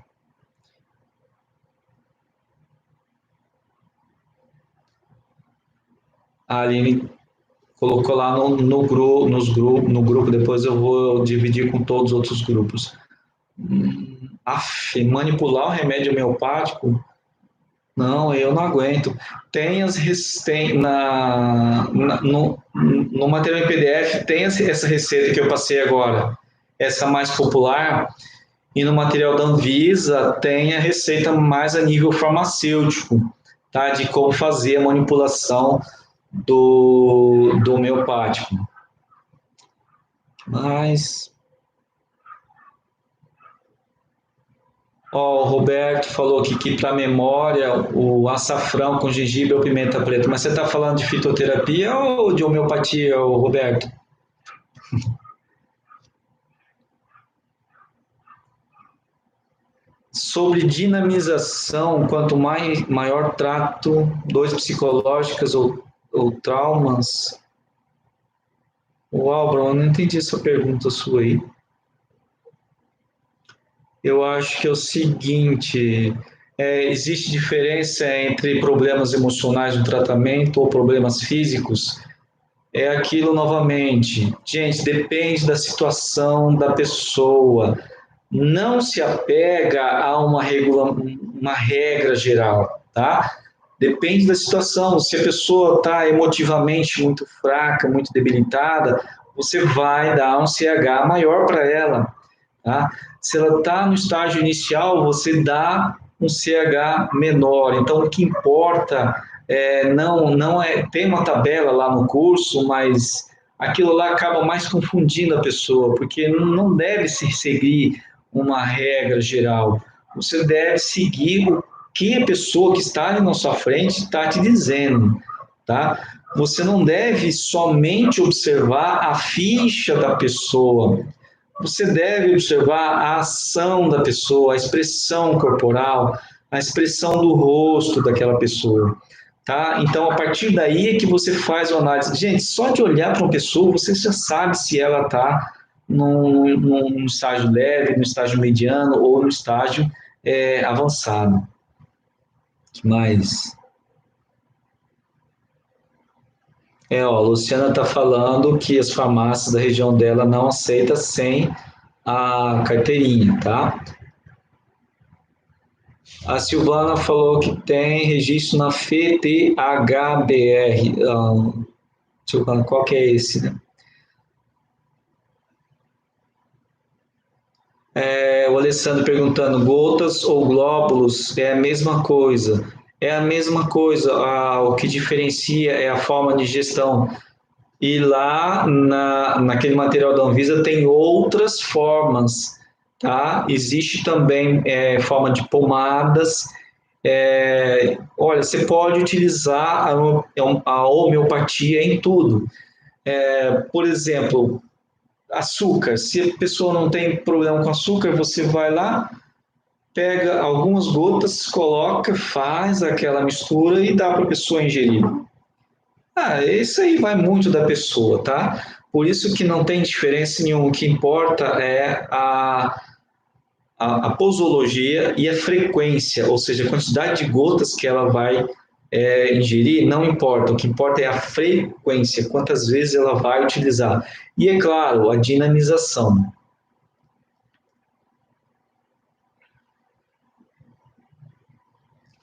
A Aline colocou lá no grupo, depois eu vou dividir com todos os outros grupos. Manipular o remédio homeopático? Não, eu não aguento. No material em PDF tem essa receita que eu passei agora, essa mais popular, e no material da Anvisa tem a receita mais a nível farmacêutico, tá? De como fazer a manipulação do homeopático. Mas o Roberto falou aqui que para memória o açafrão com gengibre ou pimenta preta. Mas você está falando de fitoterapia ou de homeopatia, Roberto? Sobre dinamização, quanto maior trato, dores psicológicas ou traumas. Uau, Bruno, eu não entendi essa pergunta sua aí. Eu acho que é o seguinte, existe diferença entre problemas emocionais no tratamento ou problemas físicos? É aquilo novamente. Gente, depende da situação da pessoa. não se apega a uma regra geral, tá? Depende da situação. Se a pessoa está emotivamente muito fraca, muito debilitada, você vai dar um CH maior para ela, tá? Se ela está no estágio inicial, você dá um CH menor. Então, o que importa não é. Tem uma tabela lá no curso, mas aquilo lá acaba mais confundindo a pessoa, porque não deve se seguir uma regra geral. Você deve seguir o que a pessoa que está ali na sua frente está te dizendo, tá? Você não deve somente observar a ficha da pessoa, você deve observar a ação da pessoa, a expressão corporal, a expressão do rosto daquela pessoa, tá? Então, a partir daí é que você faz uma análise. Gente, só de olhar para uma pessoa, você já sabe se ela está num estágio leve, no estágio mediano ou no estágio avançado. Que mais? Ó, a Luciana está falando que as farmácias da região dela não aceitam sem a carteirinha, tá? A Silvana falou que tem registro na FTHBR. Silvana, qual que é esse, né? O Alessandro perguntando, gotas ou glóbulos é a mesma coisa? É a mesma coisa, o que diferencia é a forma de gestão. E lá naquele material da Anvisa tem outras formas, tá? Existe também forma de pomadas. Olha, você pode utilizar a homeopatia em tudo. Por exemplo, açúcar. Se a pessoa não tem problema com açúcar, você vai lá, pega algumas gotas, coloca, faz aquela mistura e dá para a pessoa ingerir. Isso aí vai muito da pessoa, tá? Por isso que não tem diferença nenhuma. O que importa é a posologia e a frequência, ou seja, a quantidade de gotas que ela vai ingerir, não importa. O que importa é a frequência, quantas vezes ela vai utilizar. E, é claro, a dinamização.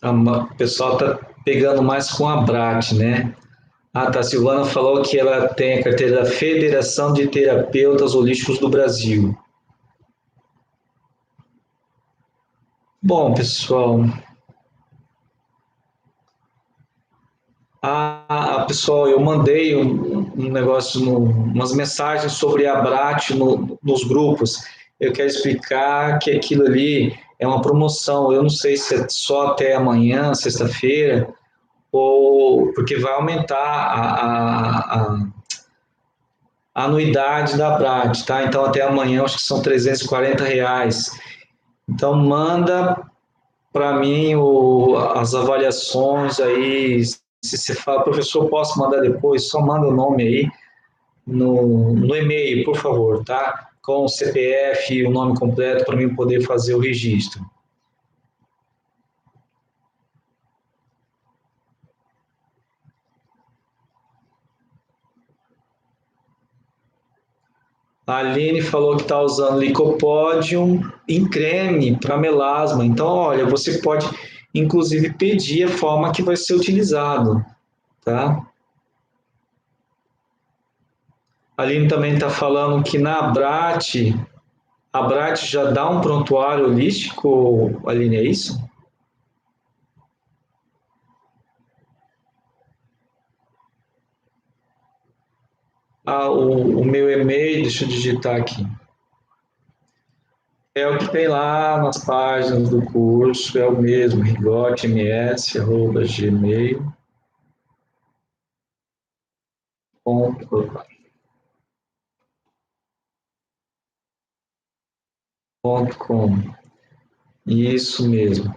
O pessoal está pegando mais com a BRAT, né? Tá. A Silvana falou que ela tem a carteira da Federação de Terapeutas Holísticos do Brasil. Bom, pessoal, pessoal, eu mandei um negócio, umas mensagens sobre a Brat nos grupos. Eu quero explicar que aquilo ali é uma promoção. Eu não sei se é só até amanhã, sexta-feira, ou porque vai aumentar a anuidade da Brat, tá? Então até amanhã acho que são R$ 340. Então manda para mim as avaliações aí. Se você fala, professor, posso mandar depois? Só manda o nome aí no e-mail, por favor, tá? Com o CPF e o nome completo para mim poder fazer o registro. A Aline falou que está usando licopódium em creme para melasma. Então, olha, você pode inclusive pedir a forma que vai ser utilizado, tá? A Aline também está falando que na a Brat já dá um prontuário holístico, Aline, é isso? O meu e-mail, deixa eu digitar aqui. É o que tem lá nas páginas do curso, é o mesmo, rigotms@gmail.com. Isso mesmo.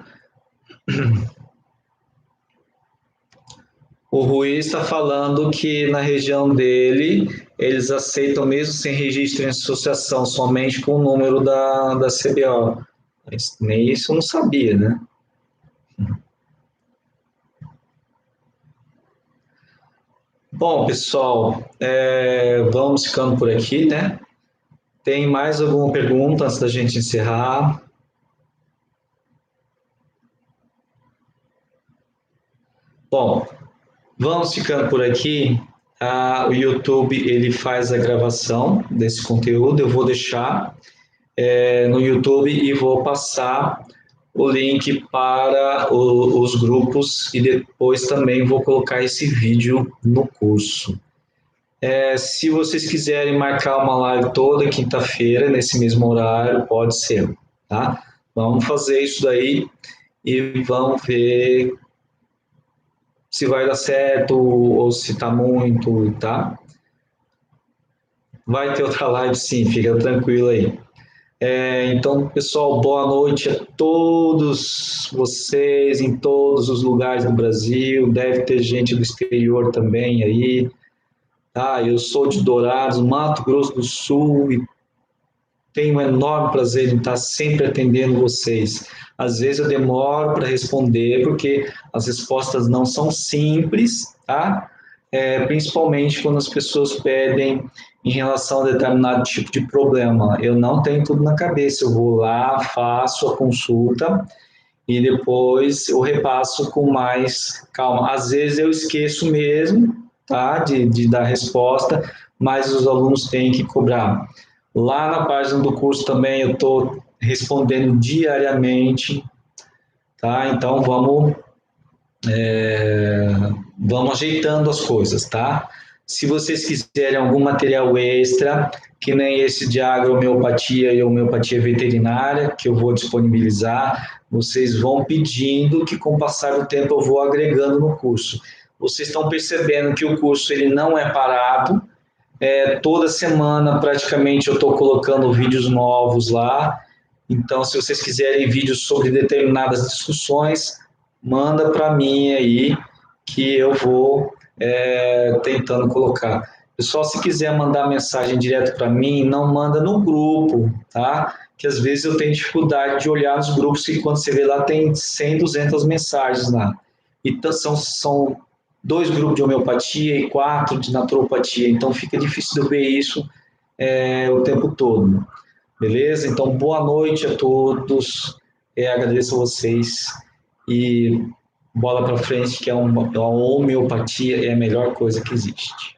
O Rui está falando que na região dele eles aceitam mesmo sem registro em associação, somente com o número da CBO. Mas nem isso eu não sabia, né? Bom, pessoal, vamos ficando por aqui, né? Tem mais alguma pergunta antes da gente encerrar? Bom, vamos ficando por aqui. O YouTube ele faz a gravação desse conteúdo. Eu vou deixar no YouTube e vou passar o link para os grupos e depois também vou colocar esse vídeo no curso. Se vocês quiserem marcar uma live toda quinta-feira, nesse mesmo horário, pode ser, tá? Vamos fazer isso daí e vamos ver se vai dar certo ou se tá muito, tá? Vai ter outra live sim, fica tranquilo aí. Então, pessoal, boa noite a todos vocês em todos os lugares do Brasil. Deve ter gente do exterior também aí. Tá? Eu sou de Dourados, Mato Grosso do Sul, e tenho um enorme prazer em estar sempre atendendo vocês. Às vezes eu demoro para responder, porque as respostas não são simples, tá? Principalmente quando as pessoas pedem em relação a determinado tipo de problema. Eu não tenho tudo na cabeça, eu vou lá, faço a consulta e depois eu repasso com mais calma. Às vezes eu esqueço mesmo, tá, de dar resposta, mas os alunos têm que cobrar. Lá na página do curso também eu estou respondendo diariamente, tá? Então vamos ajeitando as coisas, tá? Se vocês quiserem algum material extra, que nem esse de agrohomeopatia e homeopatia veterinária, que eu vou disponibilizar, vocês vão pedindo que com o passar do tempo eu vou agregando no curso. Vocês estão percebendo que o curso ele não é parado, toda semana praticamente eu estou colocando vídeos novos lá, então se vocês quiserem vídeos sobre determinadas discussões, manda para mim aí, que eu vou tentando colocar. Pessoal, se quiser mandar mensagem direto para mim, não manda no grupo, tá? Que às vezes eu tenho dificuldade de olhar nos grupos e quando você vê lá tem 100, 200 mensagens lá. Então são 2 grupos de homeopatia e 4 de naturopatia, então fica difícil de eu ver isso o tempo todo. Beleza? Então, boa noite a todos, agradeço a vocês e bola para frente, que a homeopatia é a melhor coisa que existe.